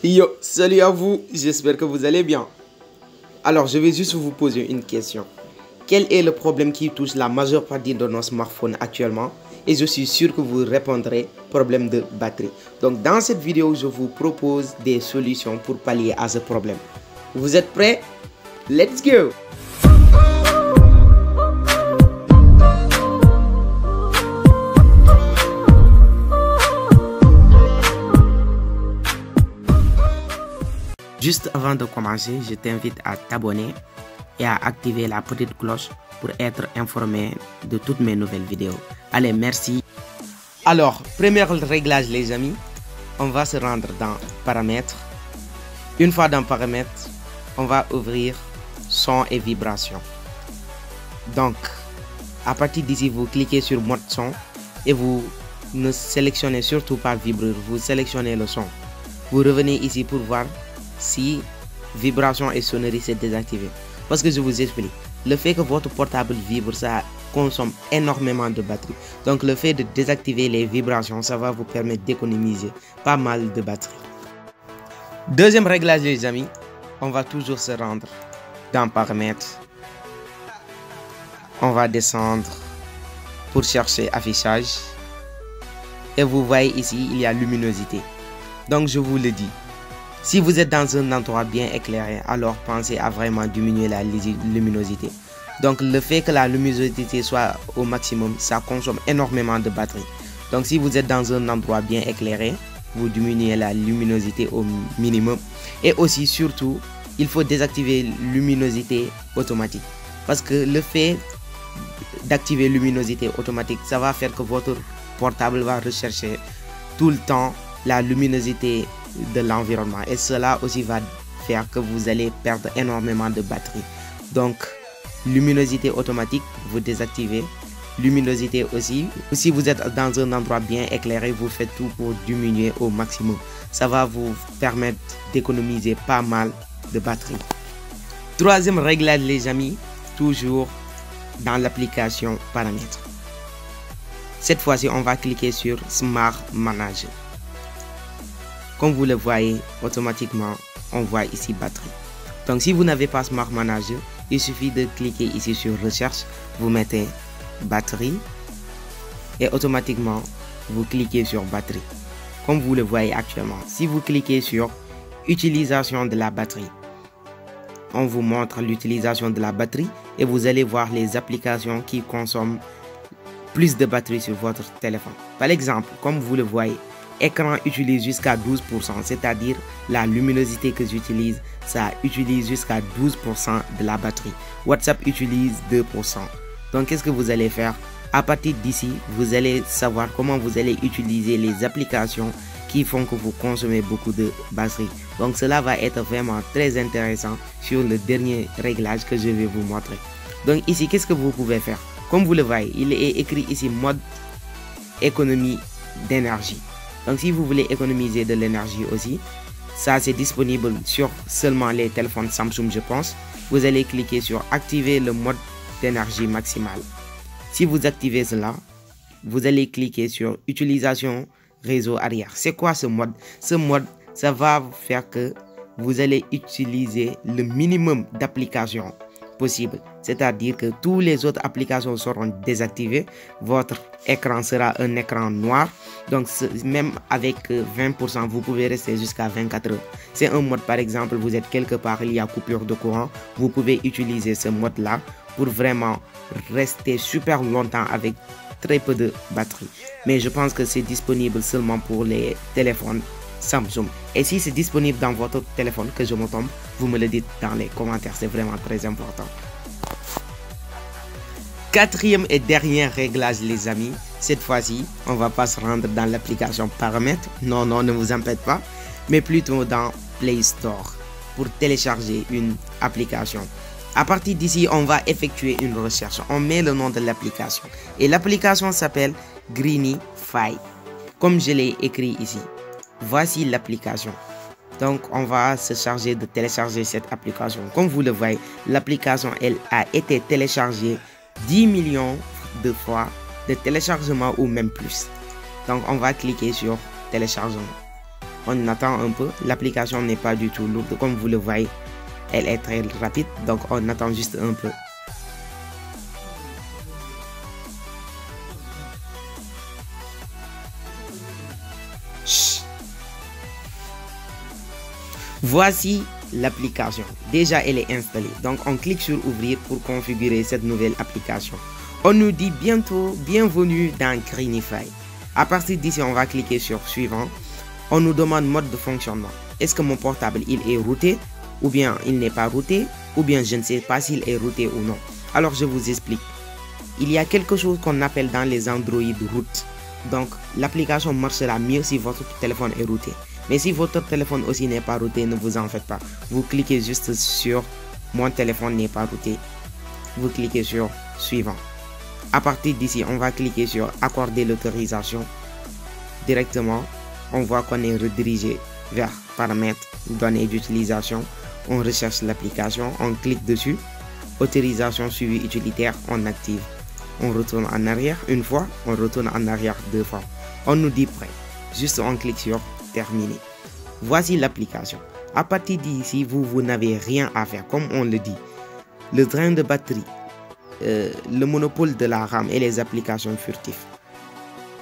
Yo, salut à vous, j'espère que vous allez bien. Alors, je vais juste vous poser une question. Quel est le problème qui touche la majeure partie de nos smartphones actuellement? Et je suis sûr que vous répondrez problème de batterie. Donc, dans cette vidéo, je vous propose des solutions pour pallier à ce problème. Vous êtes prêts? Let's go! Juste avant de commencer, je t'invite à t'abonner et à activer la petite cloche pour être informé de toutes mes nouvelles vidéos. Allez, merci. Alors, premier réglage les amis, on va se rendre dans paramètres. Une fois dans paramètres, on va ouvrir son et vibration. Donc, à partir d'ici, vous cliquez sur mode son et vous ne sélectionnez surtout pas vibreur, vous sélectionnez le son. Vous revenez ici pour voir si vibration et sonnerie c'est désactivé. Parce que je vous explique, le fait que votre portable vibre, ça consomme énormément de batterie. Donc le fait de désactiver les vibrations, ça va vous permettre d'économiser pas mal de batterie. Deuxième réglage les amis, on va toujours se rendre dans paramètres. On va descendre pour chercher affichage. Et vous voyez ici, il y a luminosité. Donc je vous le dis, si vous êtes dans un endroit bien éclairé, alors pensez à vraiment diminuer la luminosité. Donc le fait que la luminosité soit au maximum, ça consomme énormément de batterie. Donc si vous êtes dans un endroit bien éclairé, vous diminuez la luminosité au minimum. Et aussi surtout, il faut désactiver luminosité automatique. Parce que le fait d'activer luminosité automatique, ça va faire que votre portable va rechercher tout le temps la luminosité de l'environnement et cela aussi va faire que vous allez perdre énormément de batterie. Donc luminosité automatique, vous désactivez. Luminosité aussi, si vous êtes dans un endroit bien éclairé, vous faites tout pour diminuer au maximum. Ça va vous permettre d'économiser pas mal de batterie. Troisième réglage les amis, toujours dans l'application paramètres. Cette fois-ci on va cliquer sur Smart Manager. Comme vous le voyez, automatiquement, on voit ici batterie. Donc, si vous n'avez pas Smart Manager, il suffit de cliquer ici sur Recherche, vous mettez batterie et automatiquement, vous cliquez sur batterie. Comme vous le voyez actuellement, si vous cliquez sur Utilisation de la batterie, on vous montre l'utilisation de la batterie et vous allez voir les applications qui consomment plus de batterie sur votre téléphone. Par exemple, comme vous le voyez, écran utilise jusqu'à 12%, c'est-à-dire la luminosité que j'utilise, ça utilise jusqu'à 12% de la batterie. WhatsApp utilise 2%. Donc qu'est-ce que vous allez faire? À partir d'ici, vous allez savoir comment vous allez utiliser les applications qui font que vous consommez beaucoup de batterie. Donc cela va être vraiment très intéressant sur le dernier réglage que je vais vous montrer. Donc ici, qu'est-ce que vous pouvez faire? Comme vous le voyez, il est écrit ici mode économie d'énergie. Donc si vous voulez économiser de l'énergie aussi, ça c'est disponible sur seulement les téléphones Samsung je pense. Vous allez cliquer sur activer le mode d'énergie maximale. Si vous activez cela, vous allez cliquer sur utilisation réseau arrière. C'est quoi ce mode? Ce mode, ça va faire que vous allez utiliser le minimum d'applications possible. C'est-à-dire que toutes les autres applications seront désactivées. Votre écran sera un écran noir. Donc même avec 20%, vous pouvez rester jusqu'à 24 heures. C'est un mode, par exemple, vous êtes quelque part, il y a coupure de courant. Vous pouvez utiliser ce mode-là pour vraiment rester super longtemps avec très peu de batterie. Mais je pense que c'est disponible seulement pour les téléphones Samsung. Et si c'est disponible dans votre téléphone, que je me trompe, vous me le dites dans les commentaires, c'est vraiment très important. Quatrième et dernier réglage les amis, cette fois-ci, on va pas se rendre dans l'application paramètres, non, ne vous en faites pas, mais plutôt dans Play Store pour télécharger une application. À partir d'ici, on va effectuer une recherche, on met le nom de l'application et l'application s'appelle Greenify, comme je l'ai écrit ici. Voici l'application. Donc, on va se charger de télécharger cette application. Comme vous le voyez, l'application, elle a été téléchargée 10 millions de fois de téléchargement ou même plus. Donc, on va cliquer sur téléchargement. On attend un peu. L'application n'est pas du tout lourde. Comme vous le voyez, elle est très rapide. Donc, on attend juste un peu. Voici l'application. Déjà, elle est installée. Donc, on clique sur ouvrir pour configurer cette nouvelle application. On nous dit bientôt bienvenue dans Greenify. À partir d'ici, on va cliquer sur suivant. On nous demande mode de fonctionnement. Est-ce que mon portable il est routé ou bien il n'est pas routé ou bien je ne sais pas s'il est routé ou non. Alors, je vous explique. Il y a quelque chose qu'on appelle dans les Android root. Donc, l'application marchera mieux si votre téléphone est routé. Mais si votre téléphone aussi n'est pas routé, ne vous en faites pas. Vous cliquez juste sur mon téléphone n'est pas routé. Vous cliquez sur suivant. À partir d'ici, on va cliquer sur accorder l'autorisation. Directement, on voit qu'on est redirigé vers paramètres, données d'utilisation. On recherche l'application, on clique dessus. Autorisation suivi utilitaire, on active. On retourne en arrière une fois, on retourne en arrière deux fois. On nous dit prêt. Juste on clique sur terminer. Voici l'application. À partir d'ici, vous n'avez rien à faire. Comme on le dit, le drain de batterie, le monopole de la RAM et les applications furtives.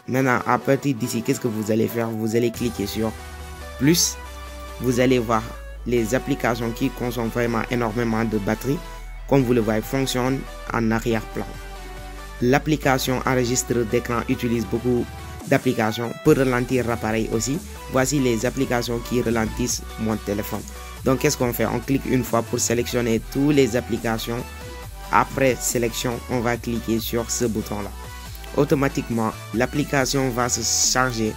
Maintenant, à partir d'ici, qu'est-ce que vous allez faire? Vous allez cliquer sur plus. Vous allez voir les applications qui consomment vraiment énormément de batterie. Comme vous le voyez, fonctionnent en arrière-plan. L'application enregistre d'écran utilise beaucoup d'applications pour ralentir l'appareil aussi. Voici les applications qui ralentissent mon téléphone. Donc, qu'est-ce qu'on fait? On clique une fois pour sélectionner toutes les applications. Après sélection, on va cliquer sur ce bouton-là. Automatiquement, l'application va se charger,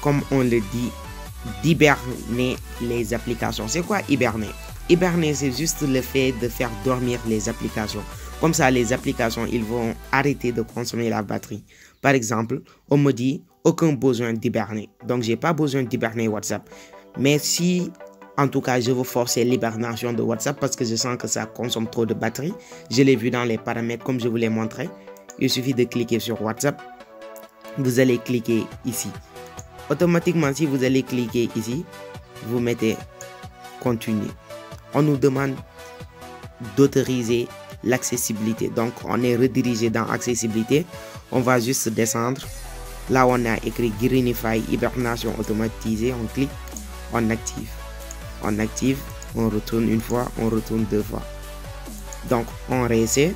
comme on le dit, d'hiberner les applications. C'est quoi hiberner? Hiberner, c'est juste le fait de faire dormir les applications. Comme ça, les applications, ils vont arrêter de consommer la batterie. Par exemple, on me dit aucun besoin d'hiberner. Donc, j'ai pas besoin d'hiberner WhatsApp. Mais si, en tout cas, je veux forcer l'hibernation de WhatsApp parce que je sens que ça consomme trop de batterie, je l'ai vu dans les paramètres comme je vous l'ai montré. Il suffit de cliquer sur WhatsApp. Vous allez cliquer ici. Automatiquement, si vous allez cliquer ici, vous mettez continuer. On nous demande d'autoriser l'accessibilité. Donc, on est redirigé dans accessibilité. On va juste descendre. Là, on a écrit Greenify, hibernation automatisée. On clique, on active. On active, on retourne une fois, on retourne deux fois. Donc, on réessaie.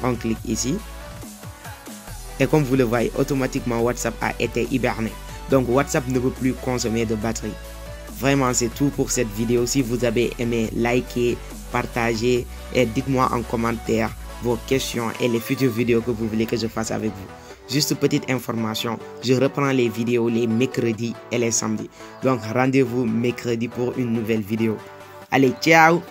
On clique ici. Et comme vous le voyez, automatiquement, WhatsApp a été hiberné. Donc, WhatsApp ne peut plus consommer de batterie. Vraiment, c'est tout pour cette vidéo. Si vous avez aimé, likez, partagez et dites-moi en commentaire vos questions et les futures vidéos que vous voulez que je fasse avec vous. Juste petite information, je reprends les vidéos les mercredis et les samedis. Donc, rendez-vous mercredi pour une nouvelle vidéo. Allez, ciao!